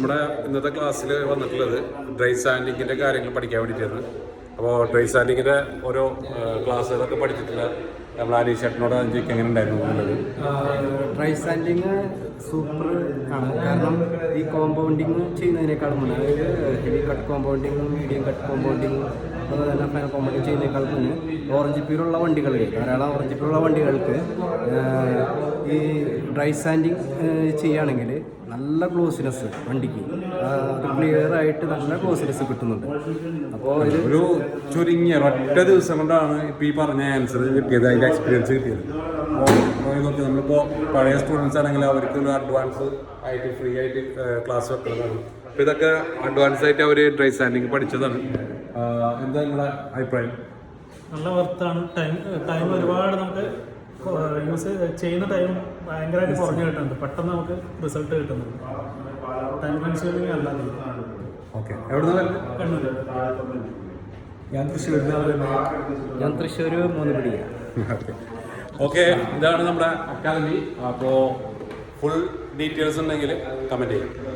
നമ്മുടെ ഇന്നത്തെ ക്ലാസ്സിൽ വന്നിട്ടുള്ളത് ഡ്രൈ സാൻഡിങ്ങിൻ്റെ കാര്യങ്ങൾ പഠിക്കാൻ വേണ്ടിയിട്ടാണ്. അപ്പോൾ ഡ്രൈ സാൻഡിങ്ങിൻ്റെ ഓരോ ക്ലാസ്സുകളൊക്കെ പഠിച്ചിട്ടില്ല. നമ്മൾ അനീഷ് ചേട്ടനോട് ചോദിക്കാൻ എങ്ങനെ ഉണ്ടായിരുന്നു എന്നുള്ളത്. ഡ്രൈ സാൻഡിങ് സൂപ്പർ ആണ്. കാരണം ഈ കോമ്പൗണ്ടിങ് ചെയ്യുന്നതിനേക്കാൾ മുന്നേ, അതായത് heavy cut compounding, medium cut compounding, അതുപോലെ തന്നെ ഫൈനൽ കോമ്പൗണ്ടിങ് ചെയ്യുന്നതിനേക്കാൾ മുന്നേ ഓറഞ്ച് പീലുള്ള വണ്ടികൾക്ക്, ധാരാളം ഓറഞ്ച് പീലുള്ള വണ്ടികൾക്ക് ഈ ഡ്രൈ സാൻഡിങ് ചെയ്യുകയാണെങ്കിൽ നല്ല ക്ലോസിനെസ് വണ്ടിക്ക് ക്ലിയർ ആയിട്ട് നല്ല ക്ലോസിനെസ് കിട്ടുന്നുണ്ട്. അപ്പോൾ ഒരു ചുരുങ്ങിയ ഒറ്റ ദിവസം കൊണ്ടാണ് ഇപ്പോൾ ഈ പറഞ്ഞ ആൻസർ കിട്ടിയത്, അതിൻ്റെ എക്സ്പീരിയൻസ് കിട്ടിയത്. അപ്പോൾ ഇതൊക്കെ നമ്മളിപ്പോൾ പഴയ സ്റ്റുഡൻസ് ആണെങ്കിൽ അവർക്ക് ഒരു അഡ്വാൻസ് ആയിട്ട് ഫ്രീ ആയിട്ട് ക്ലാസ് വെക്കുന്നതാണ്. അപ്പോൾ ഇതൊക്കെ അഡ്വാൻസ് ആയിട്ട് അവർ ഡ്രൈ സാൻഡിങ് പഠിച്ചതാണ്. എന്താ നിങ്ങളുടെ അഭിപ്രായം? നല്ല വർത്താണ്. ടൈം ഒരുപാട് നമുക്ക് യൂസ് ചെയ്യുന്ന ടൈം ഭയങ്കരമായിട്ട് കുറഞ്ഞു കിട്ടുന്നുണ്ട്. പെട്ടെന്ന് നമുക്ക് റിസൾട്ട് കിട്ടുന്നുണ്ട്. ടൈം കൺസ്യൂമിങ് അല്ല. ഓക്കെ, എവിടെ കണ്ണൂർ. ഞാൻ തൃശ്ശൂർ മൂന്നുപടിയാണ്. ഓക്കെ, ഇതാണ് നമ്മുടെ അക്കാദമി. അപ്പോൾ ഫുൾ ഡീറ്റെയിൽസ് ഉണ്ടെങ്കിൽ കമൻറ്റ് ചെയ്യും.